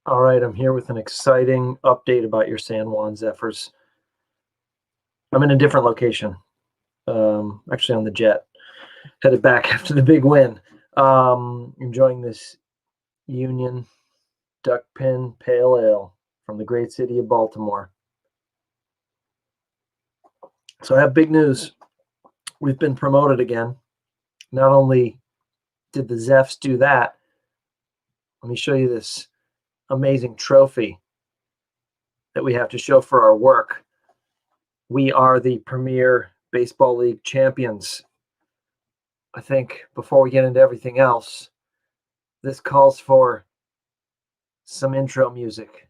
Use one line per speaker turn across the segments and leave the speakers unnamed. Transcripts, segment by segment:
All right, I'm here with an exciting update about your San Juan Zephyrs. I'm in a different location, actually on the jet, headed back after the big win. Enjoying this Union Duckpin Pale Ale from the great city of Baltimore. So I have big news. We've been promoted again. Not only did the Zeffs do that, let me show you this amazing trophy that we have to show for our work. We are the Premier Baseball League champions. I think before we get into everything else, this calls for some intro music.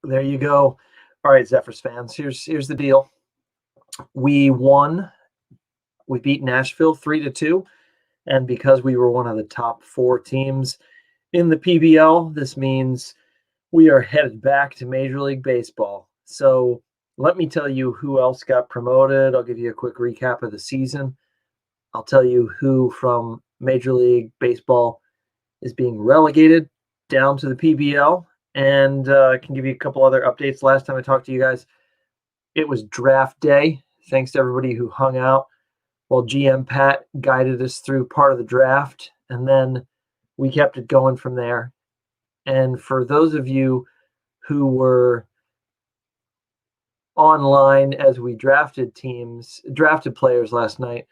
There you go. All right, Zephyrs fans, here's the deal. We won. We beat Nashville 3-2, and because we were one of the top 4 teams in the PBL, this means we are headed back to Major League Baseball. So let me tell you who else got promoted. I'll give you a quick recap of the season. I'll tell you who from Major League Baseball is being relegated down to the PBL. And I can give you a couple other updates. Last time I talked to you guys, it was draft day. Thanks to everybody who hung out while GM Pat guided us through part of the draft. And then we kept it going from there. And for those of you who were online as we drafted players last night,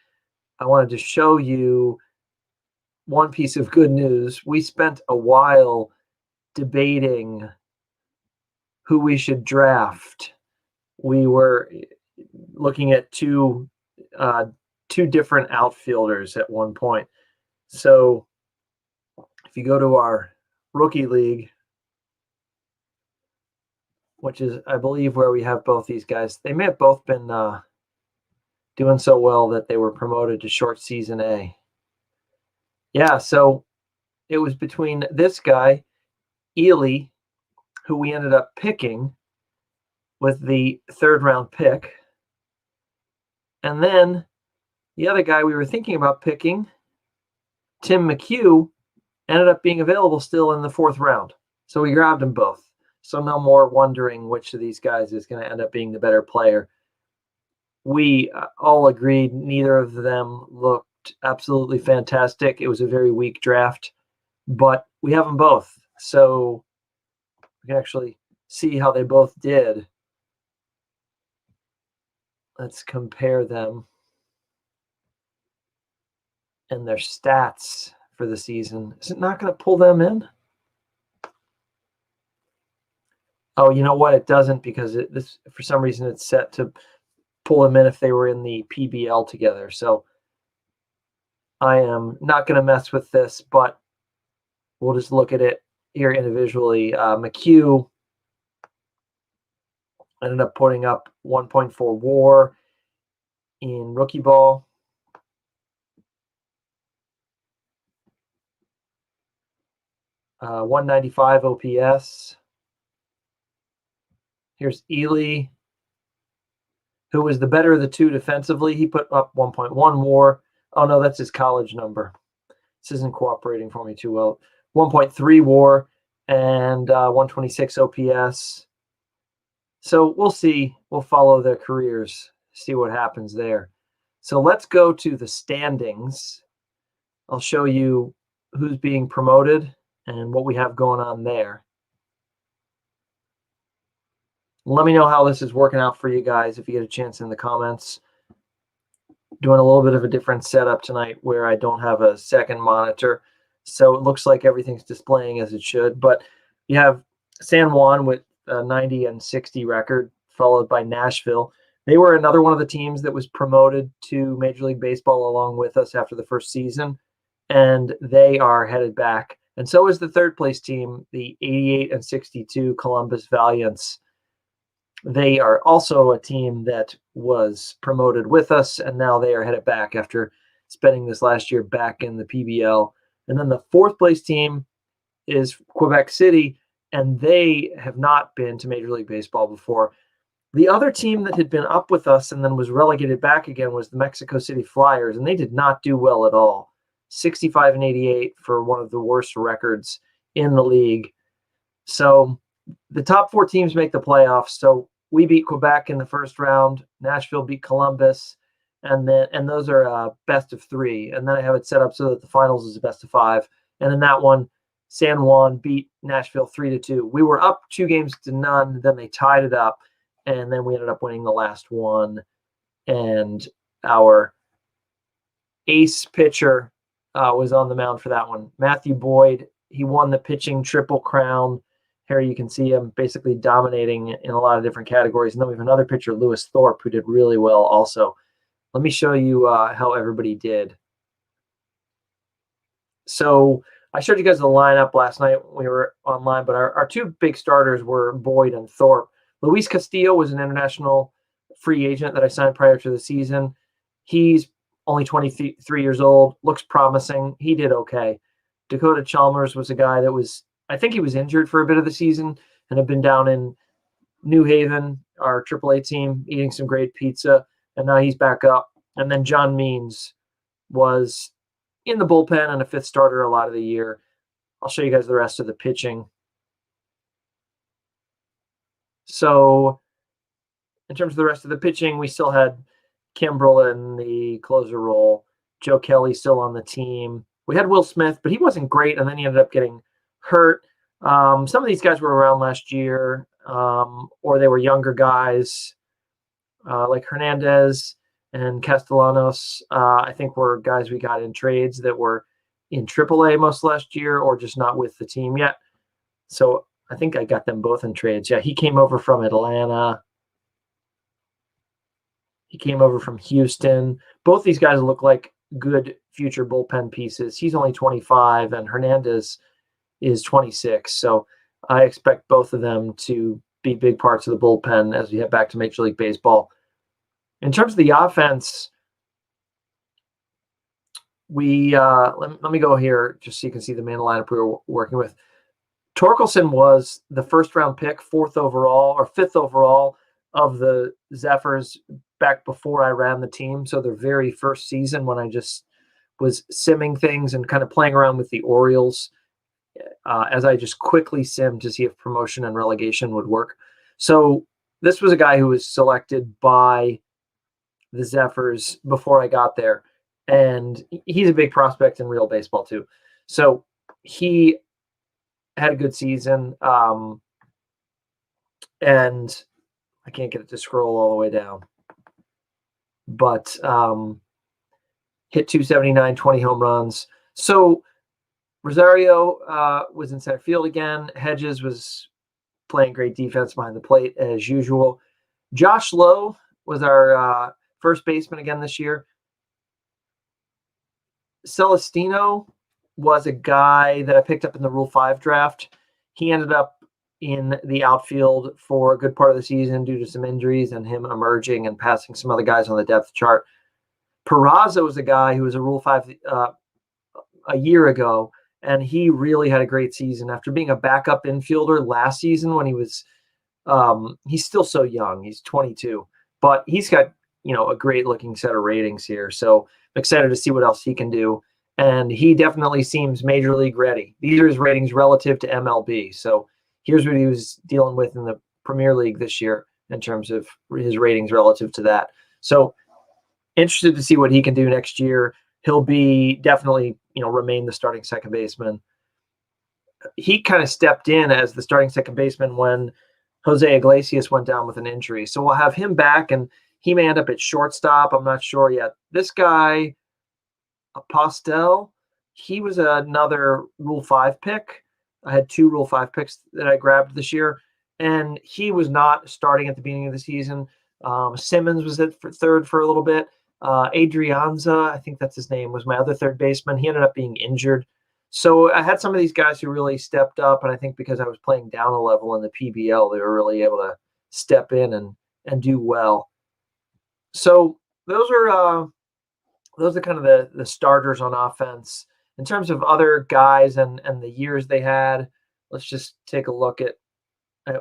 I wanted to show you one piece of good news. We spent a while debating who we should draft. We were looking at two different outfielders at one point. So if you go to our rookie league, which is, I believe, where we have both these guys, they may have both been doing so well that they were promoted to short season A. Yeah, so it was between this guy, Ely, who we ended up picking with the 3rd round pick. And then the other guy we were thinking about picking, Tim McHugh, ended up being available still in the 4th round. So we grabbed them both. So no more wondering which of these guys is going to end up being the better player. We all agreed neither of them looked absolutely fantastic. It was a very weak draft, but we have them both. So we can actually see how they both did. Let's compare them and their stats for the season. Is it not going to pull them in? Oh, you know what? It doesn't, because this for some reason it's set to pull them in if they were in the PBL together. So I am not going to mess with this, but we'll just look at it here individually. McHugh ended up putting up 1.4 WAR in rookie ball. .195 OPS. Here's Ely, who was the better of the two defensively. He put up 1.1 WAR. Oh, no, that's his college number. This isn't cooperating for me too well. 1.3 WAR and 126 OPS. So we'll see. We'll follow their careers, see what happens there. So let's go to the standings. I'll show you who's being promoted and what we have going on there. Let me know how this is working out for you guys if you get a chance in the comments. Doing a little bit of a different setup tonight where I don't have a second monitor. So it looks like everything's displaying as it should. But you have San Juan with a 90-60 record, followed by Nashville. They were another one of the teams that was promoted to Major League Baseball along with us after the first season. And they are headed back. And so is the 3rd place team, the 88-62 Columbus Valiants. They are also a team that was promoted with us, and now they are headed back after spending this last year back in the PBL. And then the fourth place team is Quebec City, and they have not been to Major League Baseball before. The other team that had been up with us and then was relegated back again was the Mexico City Flyers, and they did not do well at all. 65-88 for one of the worst records in the league. So the top four teams make the playoffs. So we beat Quebec in the first round. Nashville beat Columbus, and those are best of three. And then I have it set up so that the finals is a best of five. And in that one, San Juan beat Nashville 3-2. We were up 2-0. Then they tied it up, and then we ended up winning the last one. And our ace pitcher was on the mound for that one. Matthew Boyd, he won the pitching triple crown. Here you can see him basically dominating in a lot of different categories. And then we have another pitcher, Lewis Thorpe, who did really well also. Let me show you how everybody did. So I showed you guys the lineup last night when we were online, but our two big starters were Boyd and Thorpe. Luis Castillo was an international free agent that I signed prior to the season. He's only 23 years old, looks promising. He did okay. Dakota Chalmers was a guy that was, I think he was injured for a bit of the season and had been down in New Haven, our AAA team, eating some great pizza, and now he's back up. And then John Means was in the bullpen and a fifth starter a lot of the year. I'll show you guys the rest of the pitching. So in terms of the rest of the pitching, we still had Kimbrell in the closer role. Joe Kelly still on the team. We had Will Smith, but he wasn't great, and then he ended up getting hurt. Some of these guys were around last year, or they were younger guys, like Hernandez and Castellanos. I think were guys we got in trades that were in AAA most last year or just not with the team yet. So I think I got them both in trades. Yeah, he came over from Atlanta. He came over from Houston. Both these guys look like good future bullpen pieces. He's only 25, and Hernandez is 26. So I expect both of them to be big parts of the bullpen as we head back to Major League Baseball. In terms of the offense, we let me go here just so you can see the main lineup we were working with. Torkelson was the first-round pick, fifth overall of the Zephyrs back before I ran the team. So their very first season when I just was simming things and kind of playing around with the Orioles as I just quickly simmed to see if promotion and relegation would work. So this was a guy who was selected by the Zephyrs before I got there. And he's a big prospect in real baseball too. So he had a good season. And I can't get it to scroll all the way down. But hit 279, 20 home runs. So Rosario was in center field again. Hedges was playing great defense behind the plate as usual. Josh Lowe was our first baseman again this year. Celestino was a guy that I picked up in the Rule 5 draft. He ended up in the outfield for a good part of the season due to some injuries and him emerging and passing some other guys on the depth chart. Peraza was a guy who was a Rule 5 a year ago, and he really had a great season after being a backup infielder last season when he was he's still so young. He's 22, but he's got, a great looking set of ratings here. So I'm excited to see what else he can do. And he definitely seems major league ready. These are his ratings relative to MLB. So here's what he was dealing with in the Premier League this year in terms of his ratings relative to that. So interested to see what he can do next year. He'll be definitely, remain the starting second baseman. He kind of stepped in as the starting second baseman when Jose Iglesias went down with an injury. So we'll have him back, and he may end up at shortstop. I'm not sure yet. This guy, Postel, he was another Rule 5 pick. I had 2 Rule 5 picks that I grabbed this year, and he was not starting at the beginning of the season. Simmons was at third for a little bit. Adrianza, I think that's his name, was my other third baseman. He ended up being injured. So I had some of these guys who really stepped up, and I think because I was playing down a level in the PBL, they were really able to step in and do well. So those are those are kind of the starters on offense. In terms of other guys and the years they had, let's just take a look at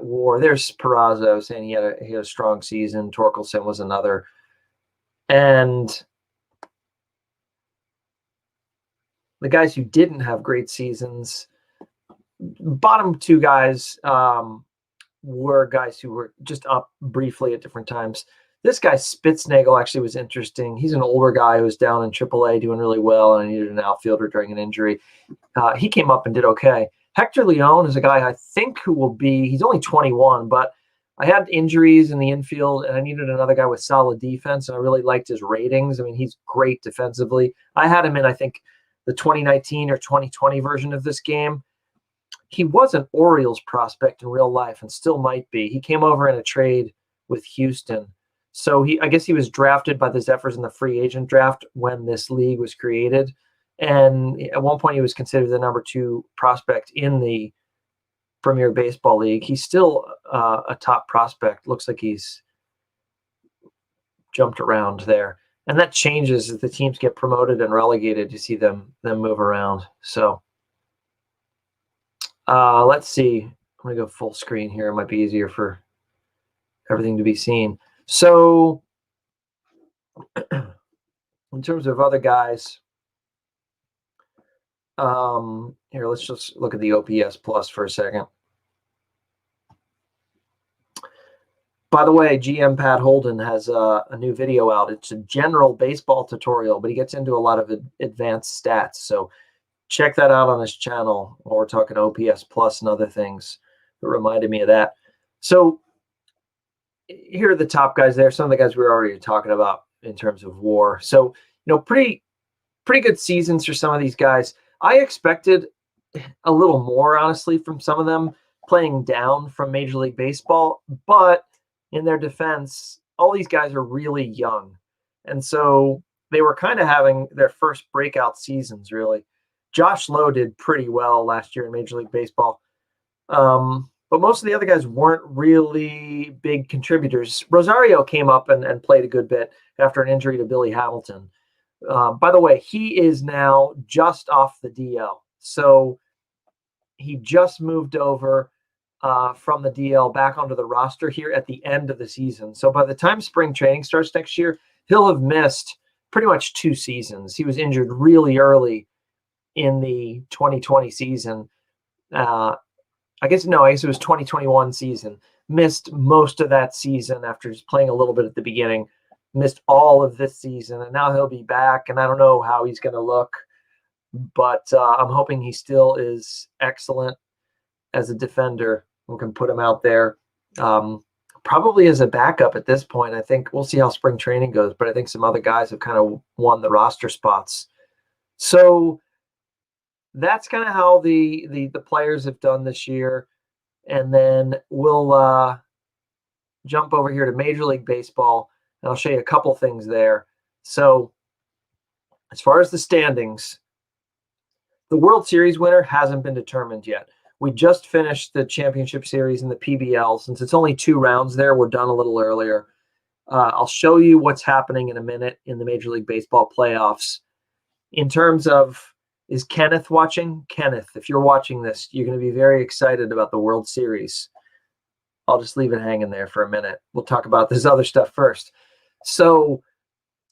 WAR. There's Peraza saying he had a strong season. Torkelson was another. And the guys who didn't have great seasons, bottom two guys were guys who were just up briefly at different times. This guy, Spitznagel, actually was interesting. He's an older guy who was down in AAA doing really well and needed an outfielder during an injury. He came up and did okay. Hector Leon is a guy I think who will be, he's only 21, but I had injuries in the infield and I needed another guy with solid defense, and I really liked his ratings. I mean, he's great defensively. I had him in, I think, the 2019 or 2020 version of this game. He was an Orioles prospect in real life and still might be. He came over in a trade with Houston. So I guess he was drafted by the Zephyrs in the free agent draft when this league was created. And at one point he was considered the number 2 prospect in the Premier Baseball League. He's still a top prospect. Looks like he's jumped around there. And that changes as the teams get promoted and relegated. You see them move around. So let's see. I'm going to go full screen here. It might be easier for everything to be seen. So in terms of other guys, here, let's just look at the OPS plus for a second. By the way, GM Pat Holden has a new video out. It's a general baseball tutorial, but he gets into a lot of advanced stats. So check that out on his channel while we're talking OPS plus and other things. It reminded me of that. So here are the top guys there. Some of the guys we were already talking about in terms of WAR. So, pretty good seasons for some of these guys. I expected a little more, honestly, from some of them playing down from Major League Baseball. But in their defense, all these guys are really young. And so they were kind of having their first breakout seasons, really. Josh Lowe did pretty well last year in Major League Baseball. But most of the other guys weren't really big contributors. Rosario came up and played a good bit after an injury to Billy Hamilton. By the way, he is now just off the DL. So he just moved over from the DL back onto the roster here at the end of the season. So by the time spring training starts next year, he'll have missed pretty much 2 seasons. He was injured really early in the 2020 season. I guess it was 2021 season. Missed most of that season after just playing a little bit at the beginning. Missed all of this season, and now he'll be back, and I don't know how he's going to look, but I'm hoping he still is excellent as a defender. We can put him out there probably as a backup at this point. I think we'll see how spring training goes, but I think some other guys have kind of won the roster spots. So that's kind of how the players have done this year. And then we'll jump over here to Major League Baseball, and I'll show you a couple things there. So as far as the standings, the World Series winner hasn't been determined yet. We just finished the championship series in the PBL. Since it's only 2 rounds there, we're done a little earlier. I'll show you what's happening in a minute in the Major League Baseball playoffs. In terms of, is Kenneth watching? Kenneth, if you're watching this, you're going to be very excited about the World Series. I'll just leave it hanging there for a minute. We'll talk about this other stuff first. So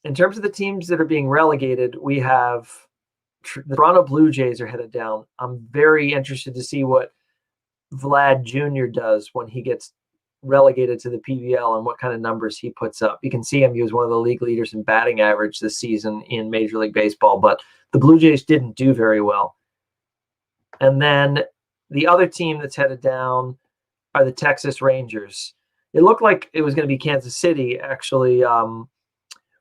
in terms of the teams that are being relegated, we have the Toronto Blue Jays are headed down. I'm very interested to see what Vlad Jr. does when he gets relegated to the PBL and what kind of numbers he puts up. You can see him. He was one of the league leaders in batting average this season in Major League Baseball, but the Blue Jays didn't do very well. And then the other team that's headed down are the Texas Rangers. It looked like it was going to be Kansas City, actually,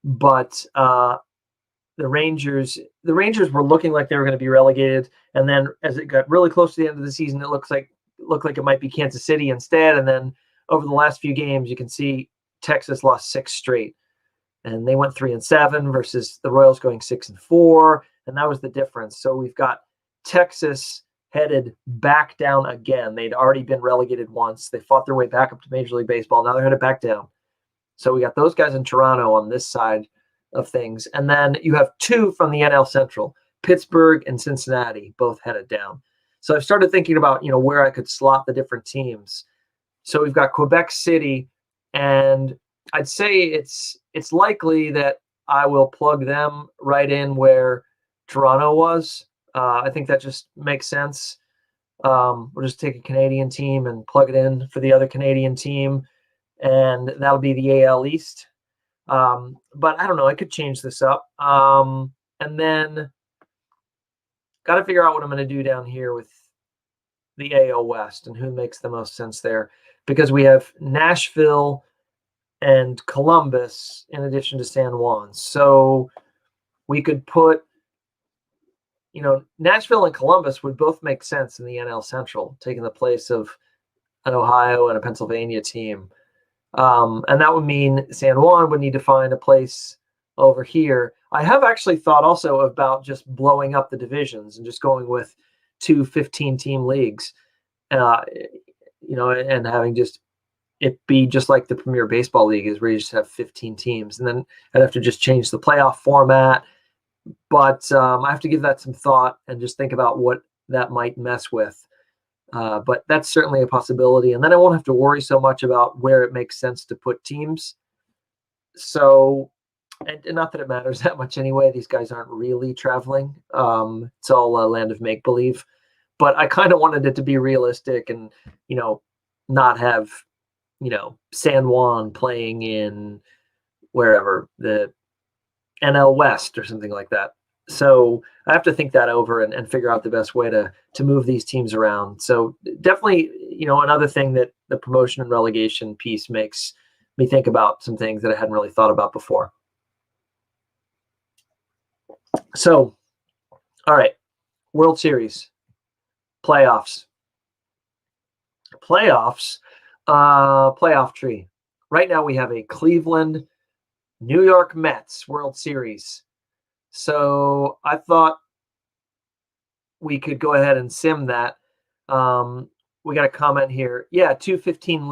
but the Rangers were looking like they were going to be relegated, and then as it got really close to the end of the season, it looked like it might be Kansas City instead. And then over the last few games, you can see Texas lost 6 straight, and they went 3-7 versus the Royals going 6-4, and that was the difference. So we've got Texas headed back down again. They'd already been relegated once. They fought their way back up to Major League Baseball. Now they're headed back down. So we got those guys in Toronto on this side of things. And then you have 2 from the NL Central, Pittsburgh and Cincinnati, both headed down. So I've started thinking about, where I could slot the different teams. So we've got Quebec City, and I'd say it's likely that I will plug them right in where Toronto was. I think that just makes sense. We'll just take a Canadian team and plug it in for the other Canadian team, and that'll be the AL East. But I don't know. I could change this up. And then got to figure out what I'm going to do down here with the AL West and who makes the most sense there, because we have Nashville and Columbus in addition to San Juan. So we could put, Nashville and Columbus would both make sense in the NL Central, taking the place of an Ohio and a Pennsylvania team. And that would mean San Juan would need to find a place over here. I have actually thought also about just blowing up the divisions and just going with 2 15-team leagues, and having just it be just like the Premier Baseball League is, where you just have 15 teams. And then I'd have to just change the playoff format. But I have to give that some thought and just think about what that might mess with. But that's certainly a possibility. And then I won't have to worry so much about where it makes sense to put teams. So, and not that it matters that much anyway. These guys aren't really traveling. It's all a land of make-believe. But I kind of wanted it to be realistic and, not have, San Juan playing in wherever, the NL West or something like that. So I have to think that over and figure out the best way to move these teams around. So definitely, another thing that the promotion and relegation piece makes me think about some things that I hadn't really thought about before. So, all right, World Series, playoff tree. Right now we have a Cleveland, New York Mets World Series. So I thought we could go ahead and sim that. We got a comment here. Yeah, 2 15-team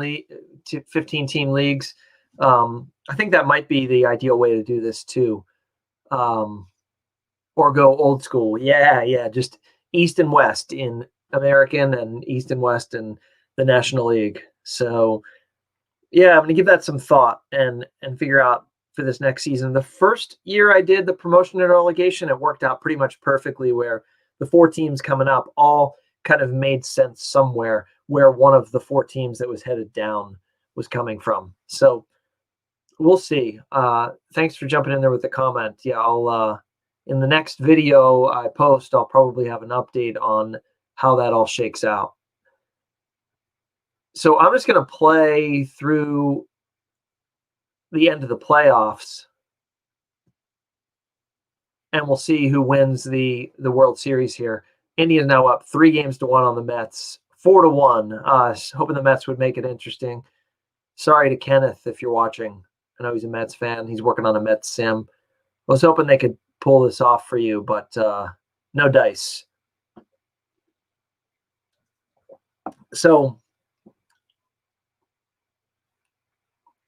leagues. I think that might be the ideal way to do this too. Or go old school. Yeah, just East and West in American and East and West in the National League. So yeah, I'm going to give that some thought and figure out for this next season. The first year I did the promotion and relegation, it worked out pretty much perfectly, where the 4 teams coming up all kind of made sense somewhere where one of the 4 teams that was headed down was coming from. So we'll see. Thanks for jumping in there with the comment. Yeah, I'll in the next video I post, I'll probably have an update on how that all shakes out. So I'm just going to play through the end of the playoffs, and we'll see who wins the World Series here. Indians now up 3-1 on the Mets, 4-1. Hoping the Mets would make it interesting. Sorry to Kenneth if you're watching. I know he's a Mets fan. He's working on a Mets sim. I was hoping they could pull this off for you, but no dice. So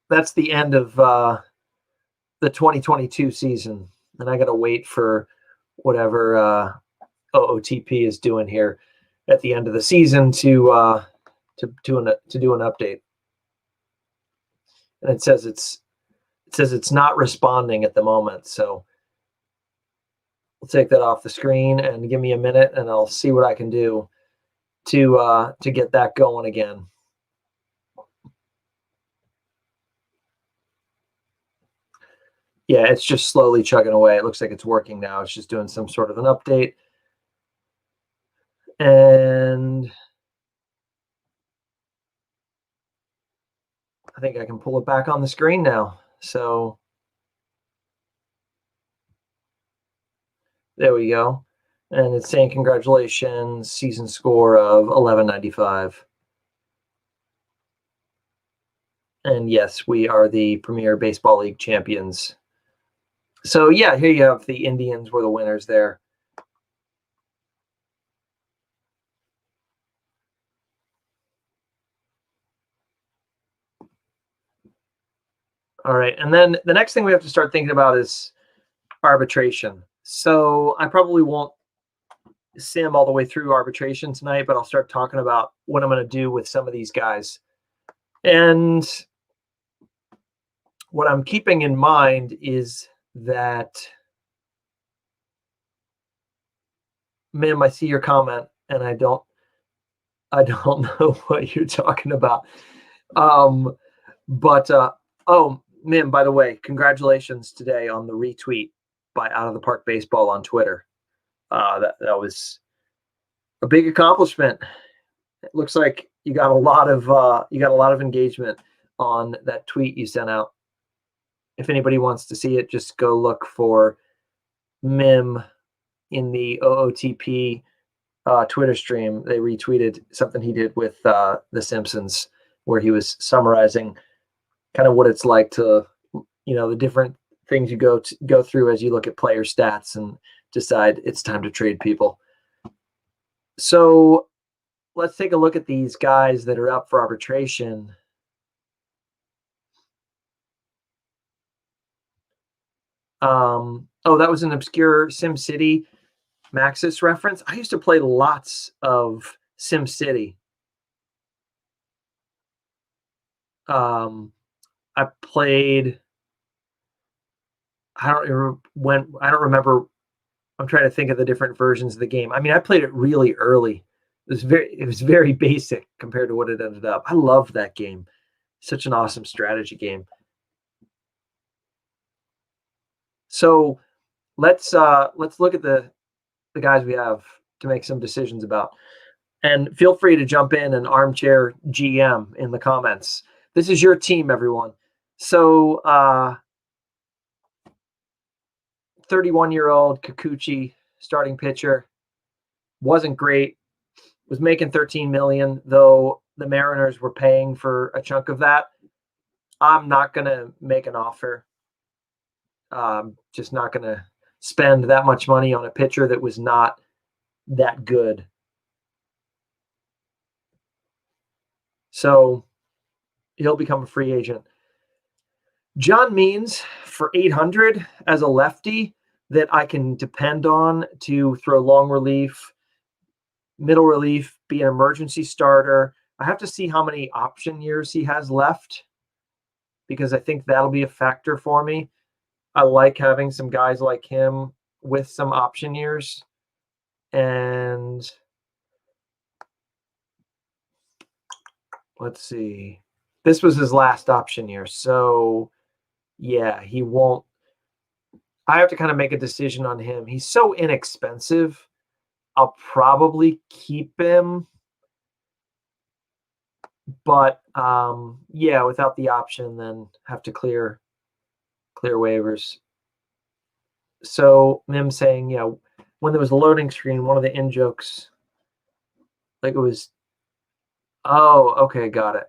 that's the end of the 2022 season, and I got to wait for whatever OOTP is doing here at the end of the season to do an update. And it says it's not responding at the moment, so we'll take that off the screen and give me a minute, and I'll see what I can do to get that going again. Yeah, it's just slowly chugging away. It looks like it's working now. It's just doing some sort of an update. And I think I can pull it back on the screen now. So there we go. And it's saying congratulations, season score of 1195. And yes, we are the Premier Baseball League champions. So yeah, here you have the Indians were the winners there. All right, and then the next thing we have to start thinking about is Arbitration. So I probably won't sim all the way through Arbitration tonight, but I'll start talking about what I'm going to do with some of these guys. And what I'm keeping in mind is that, Mim, I see your comment, and I don't know what you're talking about. Oh, Mim, by the way, congratulations today on the retweet by Out of the Park Baseball on Twitter. That was a big accomplishment. It looks like you got a lot of engagement on that tweet you sent out. If anybody wants to see it, just go look for Mim in the OOTP Twitter stream. They retweeted something he did with The Simpsons, where he was summarizing kind of what it's like to, the different things you go through as you look at player stats and decide it's time to trade people. So let's take a look at these guys that are up for arbitration. That was an obscure SimCity Maxis reference. I used to play lots of SimCity. I played. I don't remember. I'm trying to think of the different versions of the game. I mean, I played it really early. It was very basic compared to what it ended up. I loved that game. Such an awesome strategy game. So let's look at the guys we have to make some decisions about. And feel free to jump in and armchair GM in the comments. This is your team, everyone. So 31-year-old Kikuchi, starting pitcher, wasn't great. Was making $13 million, though the Mariners were paying for a chunk of that. I'm not going to make an offer. Just not going to spend that much money on a pitcher that was not that good. So he'll become a free agent. John Means for $800 as a lefty that I can depend on to throw long relief, middle relief, be an emergency starter. I have to see how many option years he has left, because I think that'll be a factor for me. I like having some guys like him with some option years. And let's see. This was his last option year. So, yeah, he won't. I have to kind of make a decision on him. He's so inexpensive. I'll probably keep him. But, without the option, then have to clear waivers. So, Mim saying, when there was a loading screen, one of the in-jokes, like it was, oh, okay, got it.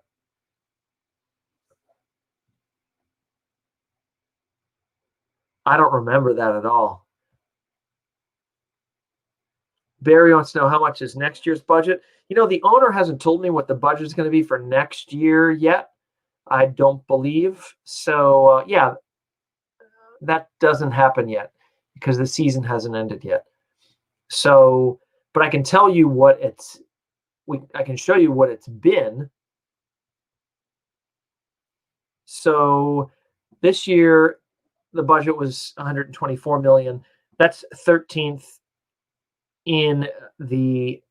I don't remember that at all. Barry wants to know how much is next year's budget. The owner hasn't told me what the budget is going to be for next year yet. I don't believe. So, that doesn't happen yet because the season hasn't ended yet. So, but I can tell you I can show you what it's been. So this year, the budget was $124 million. That's 13th in the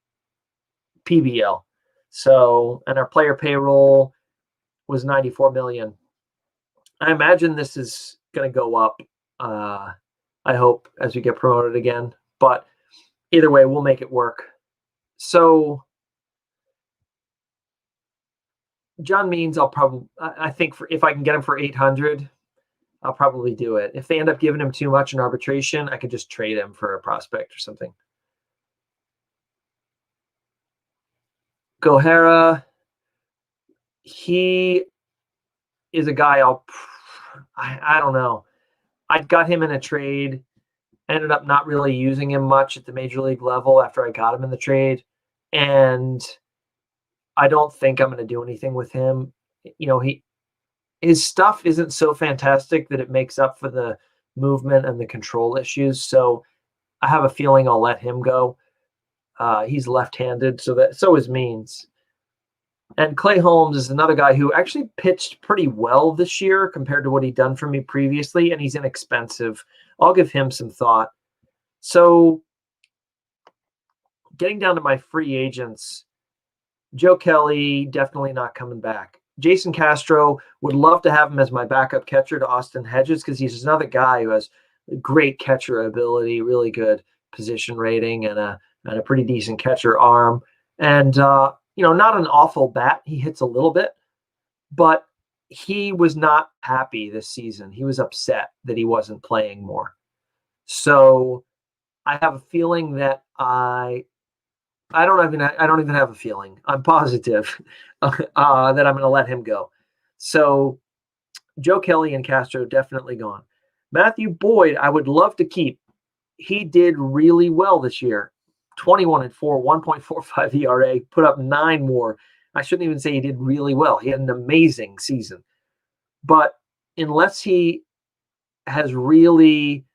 PBL. So, and our player payroll was $94 million. I imagine this is going to go up. I hope as we get promoted again, but either way, we'll make it work. So John Means, I think if I can get him for 800, I'll probably do it. If they end up giving him too much in arbitration, I could just trade him for a prospect or something. Gohara, he is a guy I don't know. I got him in a trade, ended up not really using him much at the major league level after I got him in the trade. And I don't think I'm going to do anything with him. His stuff isn't so fantastic that it makes up for the movement and the control issues. So I have a feeling I'll let him go. He's left-handed, so is Means. And Clay Holmes is another guy who actually pitched pretty well this year compared to what he'd done for me previously, and he's inexpensive. I'll give him some thought. So getting down to my free agents, Joe Kelly, definitely not coming back. Jason Castro, would love to have him as my backup catcher to Austin Hedges because he's another guy who has great catcher ability, really good position rating, and a pretty decent catcher arm. And, not an awful bat. He hits a little bit, but he was not happy this season. He was upset that he wasn't playing more. So I have a feeling that I don't even have a feeling. I'm positive that I'm going to let him go. So Joe Kelly and Castro definitely gone. Matthew Boyd, I would love to keep. He did really well this year. 21-4, 1.45 ERA, put up 9 more. I shouldn't even say he did really well. He had an amazing season. But unless he has really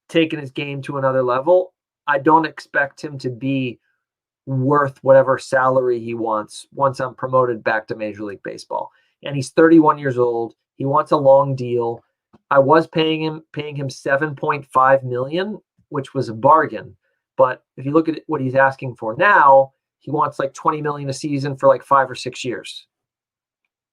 taken his game to another level, I don't expect him to be worth whatever salary he wants once I'm promoted back to Major League Baseball. And he's 31 years old. He wants a long deal. I was paying him $7.5 million, which was a bargain. But if you look at what he's asking for now, he wants like $20 million a season for like 5 or 6 years.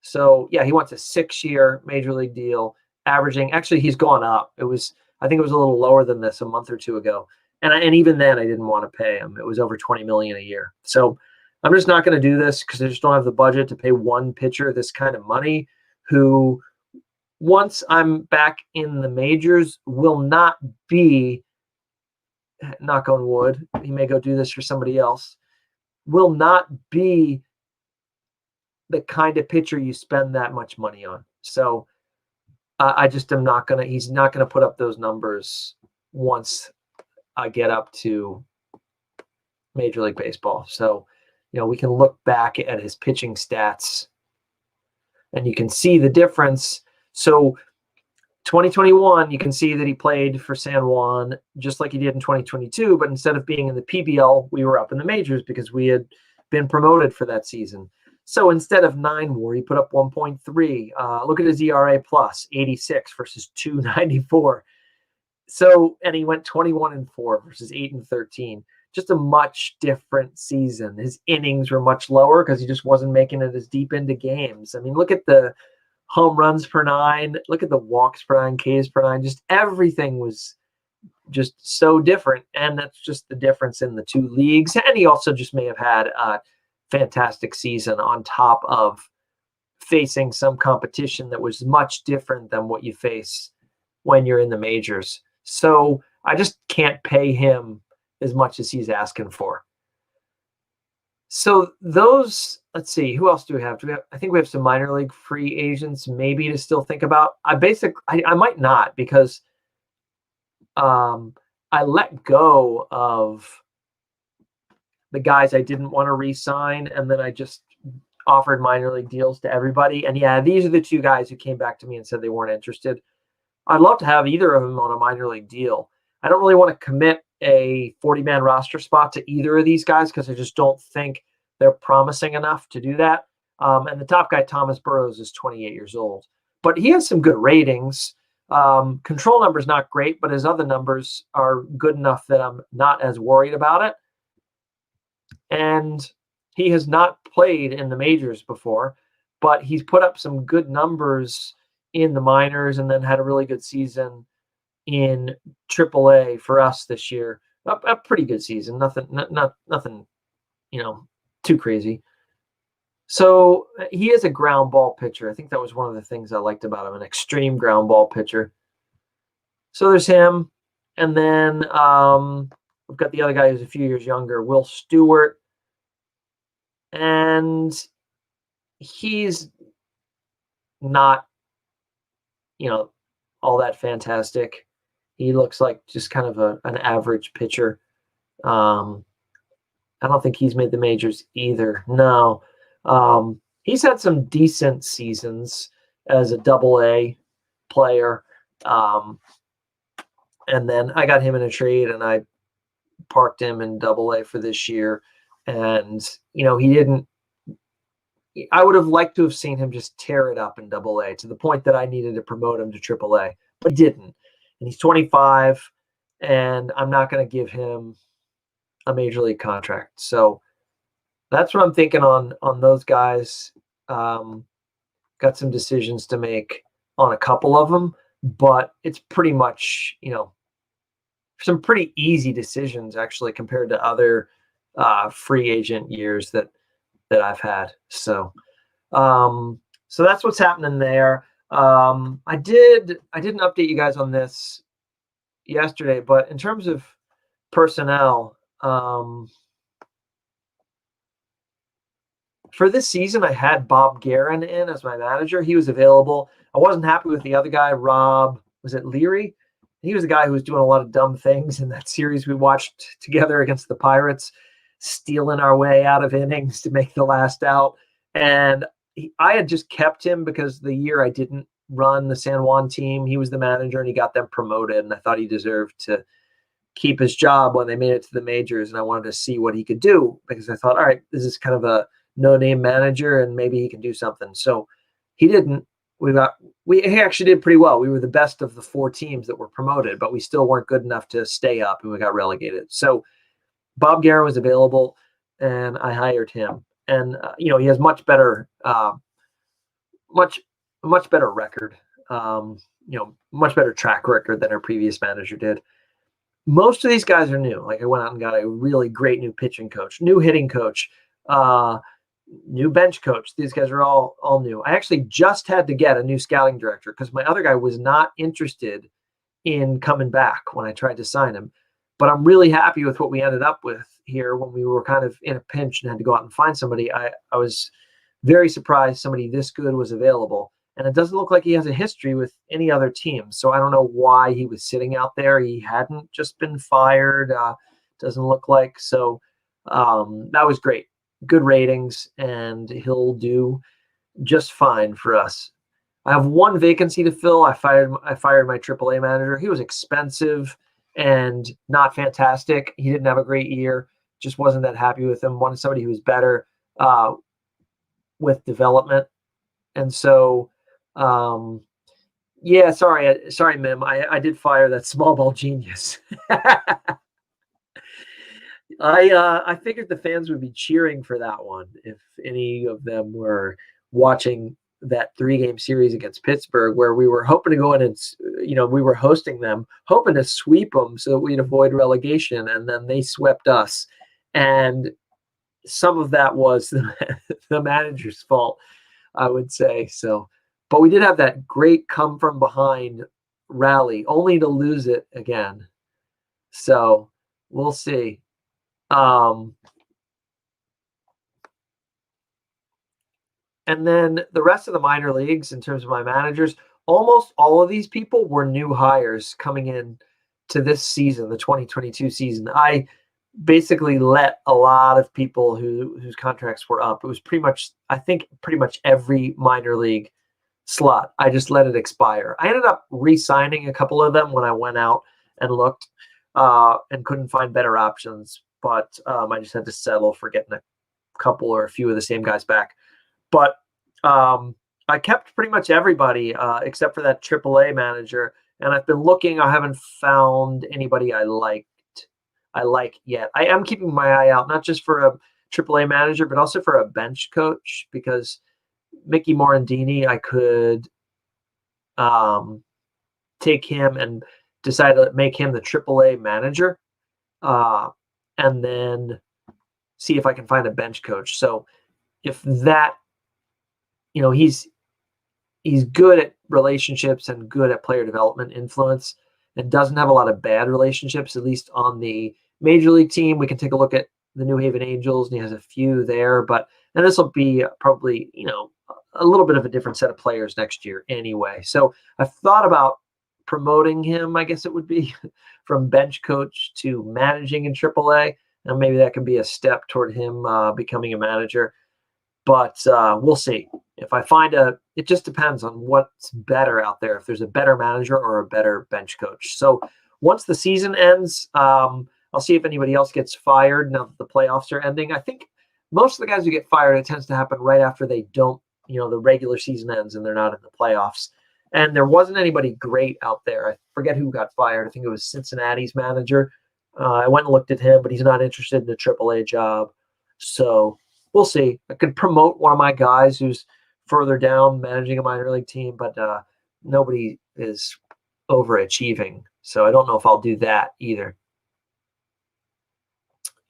So yeah, he wants a 6-year Major League deal, averaging. Actually, he's gone up. I think it was a little lower than this a month or two ago. And even then, I didn't want to pay him. It was over $20 million a year. So I'm just not going to do this because I just don't have the budget to pay one pitcher this kind of money who, once I'm back in the majors, will not be, knock on wood, he may go do this for somebody else, will not be the kind of pitcher you spend that much money on. So I just am not going to, he's not going to put up those numbers once I get up to Major League Baseball. So, we can look back at his pitching stats and you can see the difference. So 2021, you can see that he played for San Juan just like he did in 2022, but instead of being in the PBL, we were up in the majors because we had been promoted for that season. So instead of 9 WAR, he put up 1.3. Look at his ERA plus, 86 versus 294. So, and he went 21-4 versus 8-13. Just a much different season. His innings were much lower because he just wasn't making it as deep into games. I mean, look at the home runs per 9. Look at the walks per 9, Ks per 9. Just everything was just so different. And that's just the difference in the two leagues. And he also just may have had a fantastic season on top of facing some competition that was much different than what you face when you're in the majors. So I just can't pay him as much as he's asking for. So those, let's see, who else do we have? I think we have some minor league free agents maybe to still think about. I might not because I let go of the guys I didn't want to re-sign, and then I just offered minor league deals to everybody. And yeah, these are the 2 guys who came back to me and said they weren't interested. I'd love to have either of them on a minor league deal. I don't really want to commit a 40-man roster spot to either of these guys because I just don't think they're promising enough to do that. And the top guy, Thomas Burroughs, is 28 years old. But he has some good ratings. Control number's not great, but his other numbers are good enough that I'm not as worried about it. And he has not played in the majors before, but he's put up some good numbers in the minors and then had a really good season in AAA for us this year. A pretty good season. Nothing, too crazy. So he is a ground ball pitcher. I think that was one of the things I liked about him, an extreme ground ball pitcher. So there's him. And then we've got the other guy who's a few years younger, Will Stewart. And he's not, all that fantastic. He looks like just kind of an average pitcher. I don't think he's made the majors either. No. He's had some decent seasons as a AA player. And then I got him in a trade, and I parked him in AA for this year. And, he didn't. I would have liked to have seen him just tear it up in AA to the point that I needed to promote him to AAA, but he didn't. And he's 25, and I'm not going to give him a major league contract. So that's what I'm thinking on those guys. Got some decisions to make on a couple of them, but it's pretty much, some pretty easy decisions actually compared to other free agent years that I've had. So that's what's happening there. I didn't update you guys on this yesterday, but in terms of personnel, for this season, I had Bob Guerin in as my manager. He was available. I wasn't happy with the other guy, Rob. Was it Leary? He was the guy who was doing a lot of dumb things in that series we watched together against the Pirates, stealing our way out of innings to make the last out. And I had just kept him because the year I didn't run the San Juan team, he was the manager and he got them promoted. And I thought he deserved to keep his job when they made it to the majors. And I wanted to see what he could do because I thought, all right, this is kind of a no-name manager and maybe he can do something. So he didn't. He actually did pretty well. We were the best of the 4 teams that were promoted, but we still weren't good enough to stay up and we got relegated. So Bob Guerin was available and I hired him. And, he has much better record, much better track record than our previous manager did. Most of these guys are new. Like I went out and got a really great new pitching coach, new hitting coach, new bench coach. These guys are all new. I actually just had to get a new scouting director because my other guy was not interested in coming back when I tried to sign him. But I'm really happy with what we ended up with here when we were kind of in a pinch and had to go out and find somebody. I was very surprised somebody this good was available. And it doesn't look like he has a history with any other team. So I don't know why he was sitting out there. He hadn't just been fired. Doesn't look like. So that was great. Good ratings, and he'll do just fine for us. I have one vacancy to fill. I fired my AAA manager. He was expensive and not fantastic. He didn't have a great year. Just wasn't that happy with him. Wanted somebody who was better with development. And so, sorry, Mim. I did fire that small ball genius. I figured the fans would be cheering for that one if any of them were watching that 3-game series against Pittsburgh, where we were hoping to go in and, we were hosting them, hoping to sweep them so that we'd avoid relegation, and then they swept us. And some of that was the manager's fault, I would say. So, but we did have that great come from behind rally, only to lose it again. So we'll see. And then the rest of the minor leagues, in terms of my managers, almost all of these people were new hires coming in to this season, the 2022 season. I basically let a lot of people whose contracts were up. It was pretty much every minor league slot. I just let it expire. I ended up re-signing a couple of them when I went out and looked and couldn't find better options. But I just had to settle for getting a couple or a few of the same guys back. But I kept pretty much everybody except for that AAA manager. And I've been looking. I haven't found anybody I like yet. I am keeping my eye out, not just for a AAA manager, but also for a bench coach, because Mickey Morandini, I could take him and decide to make him the AAA manager. And then see if I can find a bench coach. So if that, he's good at relationships and good at player development influence and doesn't have a lot of bad relationships, at least on the major league team. We can take a look at the New Haven Angels, and he has a few there. And this will be probably, a little bit of a different set of players next year anyway. So I've thought about promoting him, I guess it would be, from bench coach to managing in AAA, and maybe that can be a step toward him becoming a manager. But we'll see. If I find it just depends on what's better out there. If there's a better manager or a better bench coach. So once the season ends, I'll see if anybody else gets fired now that the playoffs are ending. I think most of the guys who get fired, it tends to happen right after they don't, the regular season ends and they're not in the playoffs. And there wasn't anybody great out there. I forget who got fired. I think it was Cincinnati's manager. I went and looked at him, but he's not interested in the AAA job. So we'll see. I could promote one of my guys who's further down managing a minor league team, but nobody is overachieving. So I don't know if I'll do that either.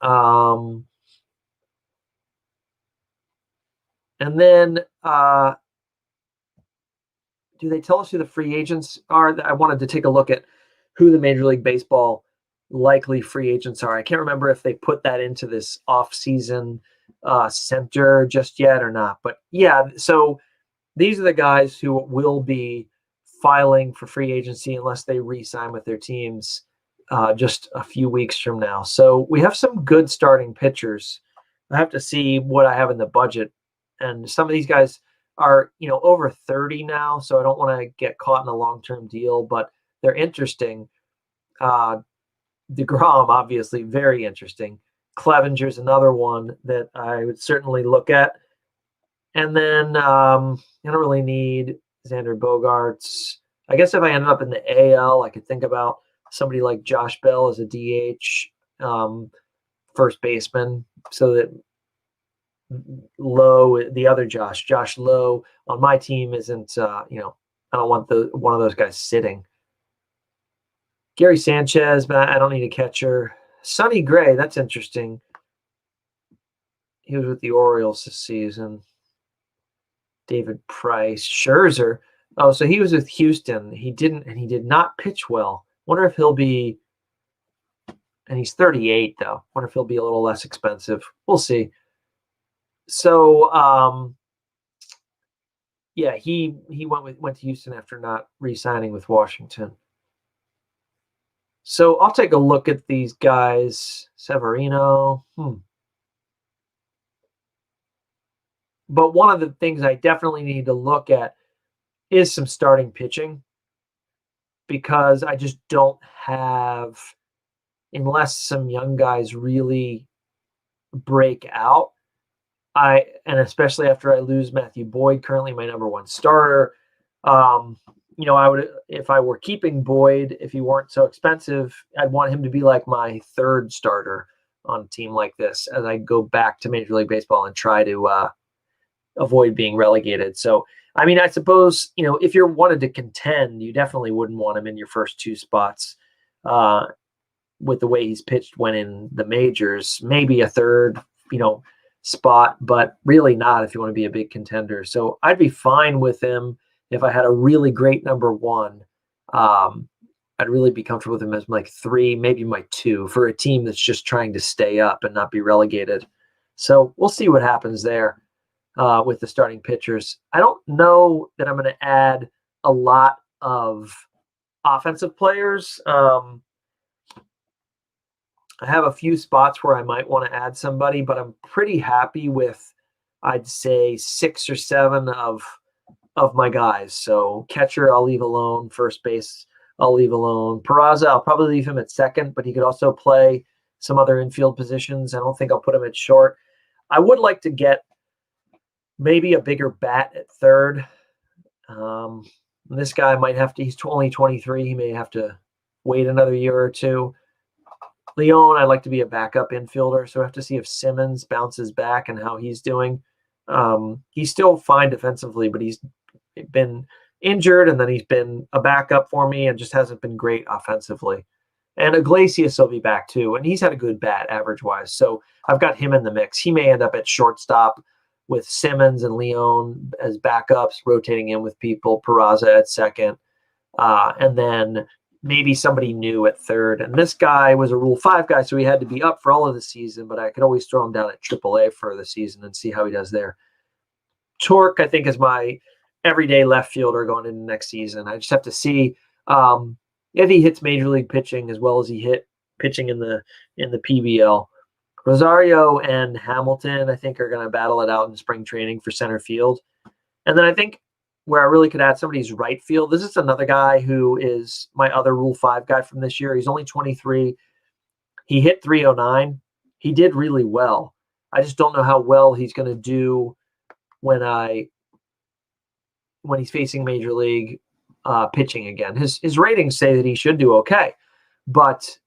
And then do they tell us who the free agents are? I wanted to take a look at who the Major League Baseball likely free agents are. I can't remember if they put that into this off-season center just yet or not. But yeah, so these are the guys who will be filing for free agency unless they re-sign with their teams just a few weeks from now. So we have some good starting pitchers. I have to see what I have in the budget. And some of these guys are, over 30 now, so I don't want to get caught in a long-term deal, but they're interesting. DeGrom, obviously, very interesting. Clevenger's another one that I would certainly look at. And then I don't really need Xander Bogaerts. I guess if I ended up in the AL, I could think about somebody like Josh Bell as a DH, first baseman, so that Lowe, the other Josh Lowe on my team isn't, I don't want one of those guys sitting. Gary Sanchez, but I don't need a catcher. Sonny Gray, that's interesting. He was with the Orioles this season. David Price, Scherzer. Oh, so he was with Houston. He did not pitch well. Wonder if he'll be, and he's 38 though. Wonder if he'll be a little less expensive. We'll see. So, yeah, he went to Houston after not re-signing with Washington. So I'll take a look at these guys. Severino. But one of the things I definitely need to look at is some starting pitching, because I just don't have, unless some young guys really break out, and especially after I lose Matthew Boyd, currently my number one starter. I would, if I were keeping Boyd, if he weren't so expensive, I'd want him to be like my third starter on a team like this as I go back to Major League Baseball and try to avoid being relegated. So, I mean, I suppose, if you wanted to contend, you definitely wouldn't want him in your first two spots with the way he's pitched when in the majors. Maybe a third, spot, but really not if you want to be a big contender. So I'd be fine with him if I had a really great number one. I'd really be comfortable with him as like 3, maybe my 2 for a team that's just trying to stay up and not be relegated. So we'll see what happens there with the starting pitchers. I don't know that I'm going to add a lot of offensive players. I have a few spots where I might want to add somebody, but I'm pretty happy with, I'd say, 6 or 7 of my guys. So catcher, I'll leave alone. First base, I'll leave alone. Peraza, I'll probably leave him at second, but he could also play some other infield positions. I don't think I'll put him at short. I would like to get maybe a bigger bat at third. This guy might have to, he's only 23. He may have to wait another year or two. Leon, I'd like to be a backup infielder, so I have to see if Simmons bounces back and how he's doing. He's still fine defensively, but he's been injured, and then he's been a backup for me and just hasn't been great offensively. And Iglesias will be back too, and he's had a good bat average-wise, so I've got him in the mix. He may end up at shortstop with Simmons and Leon as backups, rotating in with people, Peraza at second, and then maybe somebody new at third. And this guy was a Rule 5 guy, so he had to be up for all of the season, but I could always throw him down at AAA for the season and see how he does there. Torque, I think, is my everyday left fielder going into next season. I just have to see if he hits major league pitching as well as he hit pitching in the PBL. Rosario and Hamilton, I think, are going to battle it out in spring training for center field. And then I think where I really could add somebody's right field. This is another guy who is my other Rule 5 guy from this year. He's only 23. He hit 309. He did really well. I just don't know how well he's going to do when he's facing major league pitching again. His ratings say that he should do okay, but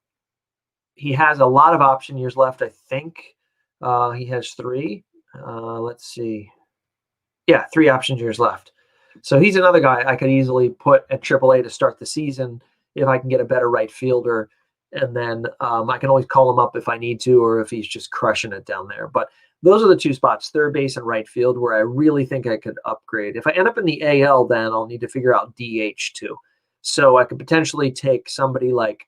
he has a lot of option years left. I think he has 3. Let's see. Yeah, 3 option years left. So he's another guy I could easily put at AAA to start the season if I can get a better right fielder. And then I can always call him up if I need to, or if he's just crushing it down there. But those are the 2 spots, third base and right field, where I really think I could upgrade. If I end up in the AL, then I'll need to figure out DH too. So I could potentially take somebody like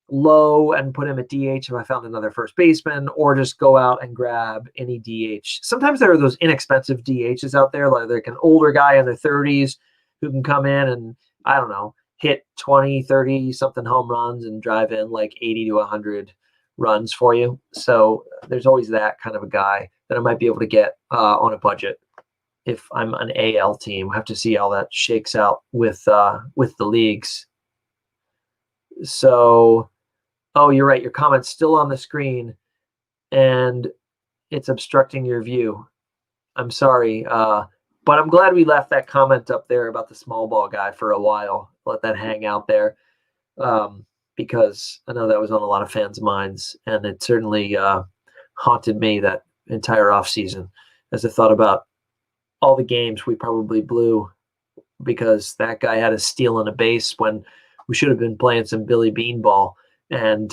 Low and put him at DH if I found another first baseman, or just go out and grab any DH. Sometimes there are those inexpensive DHs out there, like an older guy in their 30s who can come in and, I don't know, hit 20, 30 something home runs and drive in like 80 to 100 runs for you. So there's always that kind of a guy that I might be able to get on a budget if I'm an AL team. I have to see how that shakes out with the leagues. So, oh, you're right. Your comment's still on the screen and it's obstructing your view. I'm sorry. But I'm glad we left that comment up there about the small ball guy for a while. Let that hang out there. Because I know that was on a lot of fans' minds, and it certainly haunted me that entire offseason as I thought about all the games we probably blew because that guy had a steal and a base when we should have been playing some Billy Bean ball and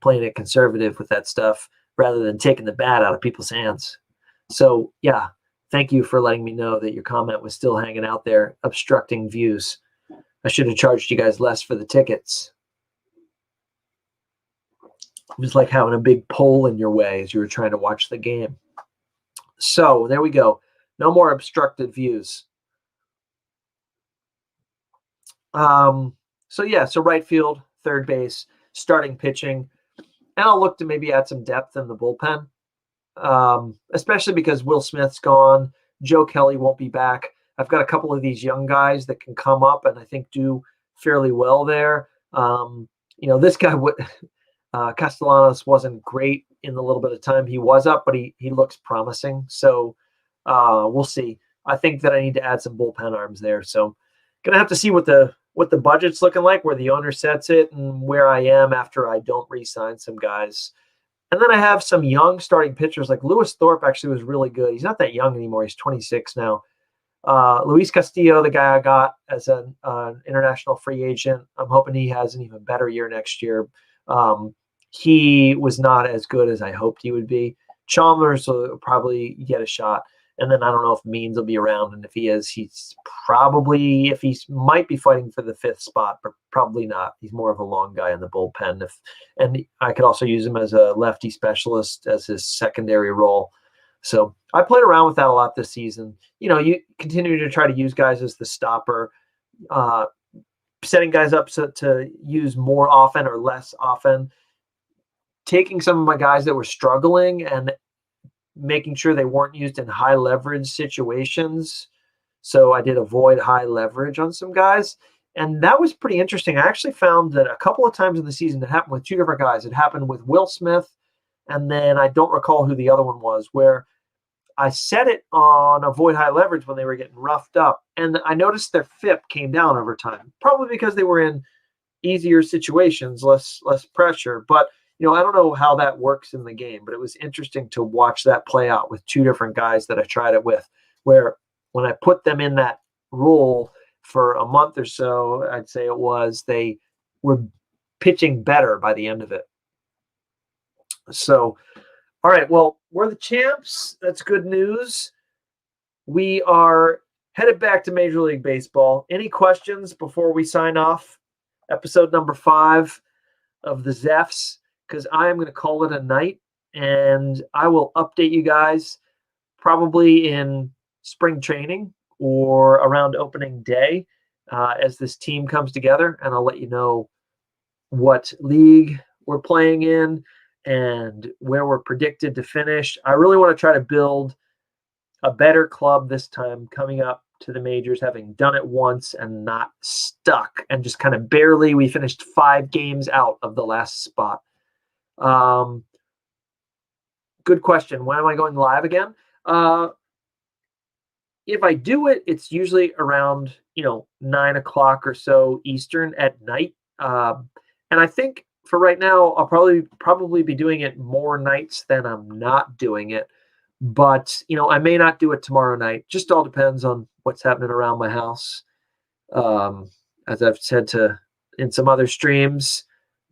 playing it conservative with that stuff rather than taking the bat out of people's hands. So, yeah, thank you for letting me know that your comment was still hanging out there, obstructing views. I should have charged you guys less for the tickets. It was like having a big pole in your way as you were trying to watch the game. So there we go. No more obstructed views. So right field, third base, starting pitching. And I'll look to maybe add some depth in the bullpen, especially because Will Smith's gone. Joe Kelly won't be back. I've got a couple of these young guys that can come up and I think do fairly well there. This guy would Castellanos wasn't great in the little bit of time he was up, but he looks promising. So we'll see. I think that I need to add some bullpen arms there. So gonna have to see what the budget's looking like, where the owner sets it, and where I am after I don't re-sign some guys. And then I have some young starting pitchers like Lewis Thorpe. Actually was really good. He's not that young anymore. He's 26 now. Luis Castillo, the guy I got as an international free agent, I'm hoping he has an even better year next year. He was not as good as I hoped he would be. Chalmers will probably get a shot. And then I don't know if Means will be around. And if he is, he's probably, if he might be fighting for the 5th spot, but probably not. He's more of a long guy in the bullpen. And I could also use him as a lefty specialist as his secondary role. So I played around with that a lot this season. You continue to try to use guys as the stopper, setting guys up to use more often or less often, taking some of my guys that were struggling and making sure they weren't used in high leverage situations. So I did avoid high leverage on some guys. And that was pretty interesting. I actually found that a couple of times in the season it happened with 2 different guys. It happened with Will Smith, and then I don't recall who the other one was, where I set it on avoid high leverage when they were getting roughed up. And I noticed their FIP came down over time, probably because they were in easier situations, less pressure. But I don't know how that works in the game, but it was interesting to watch that play out with 2 different guys that I tried it with, where when I put them in that role for a month or so, I'd say it was, they were pitching better by the end of it. So, all right, well, we're the champs. That's good news. We are headed back to Major League Baseball. Any questions before we sign off? Episode number 5 of the Zephyrs, because I am going to call it a night, and I will update you guys probably in spring training or around opening day as this team comes together, and I'll let you know what league we're playing in and where we're predicted to finish. I really want to try to build a better club this time coming up to the majors, having done it once and not stuck and just kind of barely. We finished 5 games out of the last spot. Good question. When am I going live again? If I do it, it's usually around 9 o'clock or so Eastern at night. And I think for right now, I'll probably be doing it more nights than I'm not doing it. But I may not do it tomorrow night. Just all depends on what's happening around my house. As I've said in some other streams,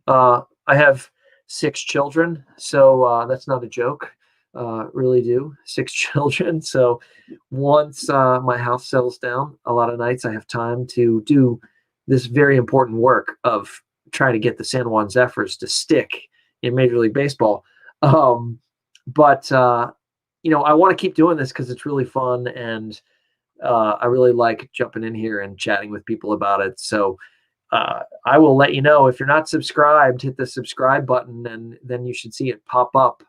I have 6 children, so that's not a joke. Really do 6 children. So once my house settles down, a lot of nights I have time to do this very important work of trying to get the San Juan Zephyrs to stick in Major League Baseball. But I want to keep doing this because it's really fun, and I really like jumping in here and chatting with people about it. So I will let you know. If you're not subscribed, hit the subscribe button, and then you should see it pop up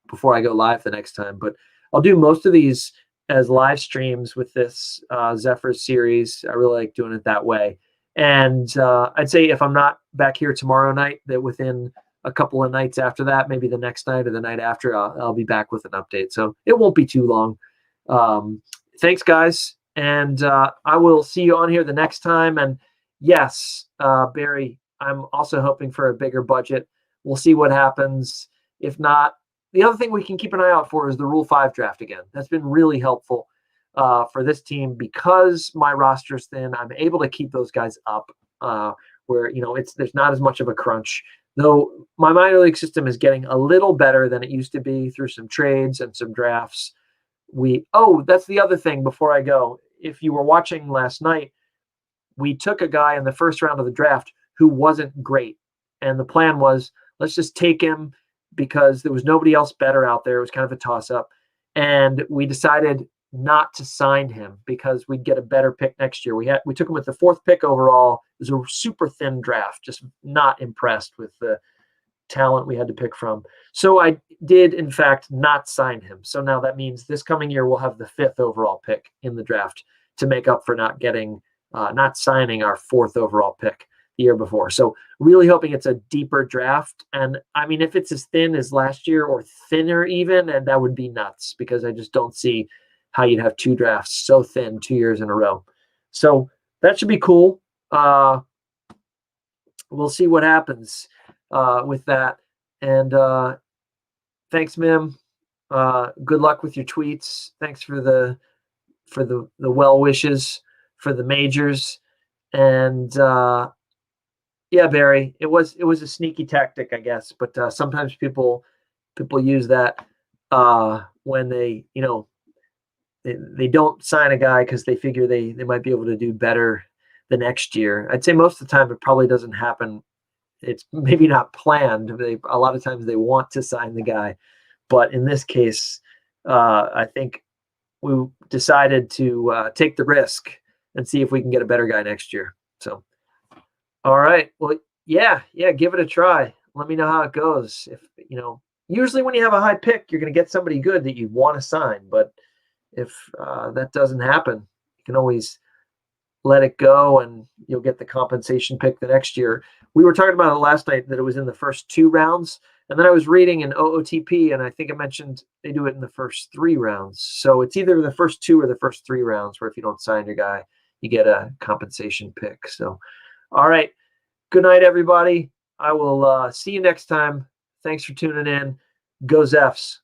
before I go live the next time. But I'll do most of these as live streams with this Zephyrs series. I really like doing it that way. And I'd say if I'm not back here tomorrow night, that within a couple of nights after that, maybe the next night or the night after, I'll be back with an update. So it won't be too long. Thanks, guys. And I will see you on here the next time. And yes, Barry, I'm also hoping for a bigger budget. We'll see what happens. If not, the other thing we can keep an eye out for is the Rule 5 draft again. That's been really helpful for this team because my roster's thin. I'm able to keep those guys up where there's not as much of a crunch. Though my minor league system is getting a little better than it used to be through some trades and some drafts. That's the other thing before I go. If you were watching last night, we took a guy in the first round of the draft who wasn't great. And the plan was, let's just take him because there was nobody else better out there. It was kind of a toss-up. And we decided not to sign him because we'd get a better pick next year. We took him with the 4th pick overall. It was a super thin draft, just not impressed with the talent we had to pick from. So I did, in fact, not sign him. So now that means this coming year we'll have the 5th overall pick in the draft to make up for not signing our 4th overall pick the year before. So really hoping it's a deeper draft. And I mean, if it's as thin as last year or thinner even, and that would be nuts because I just don't see how you'd have 2 drafts so thin 2 years in a row. So that should be cool. We'll see what happens with that. And thanks, Mim. Good luck with your tweets. Thanks for the well wishes for the majors. And yeah, Barry, it was a sneaky tactic, I guess. But sometimes people use that when they they don't sign a guy because they figure they might be able to do better the next year. I'd say most of the time it probably doesn't happen. It's maybe not planned. A lot of times they want to sign the guy. But in this case, I think we decided to take the risk and see if we can get a better guy next year. So, all right. Well, yeah, give it a try. Let me know how it goes. If usually when you have a high pick, you're going to get somebody good that you want to sign. But if that doesn't happen, you can always let it go and you'll get the compensation pick the next year. We were talking about it last night that it was in the first 2 rounds. And then I was reading in OOTP, and I think I mentioned they do it in the first 3 rounds. So it's either the first 2 or the first 3 rounds where if you don't sign your guy, you get a compensation pick. So, all right. Good night, everybody. I will see you next time. Thanks for tuning in. Go Zephs.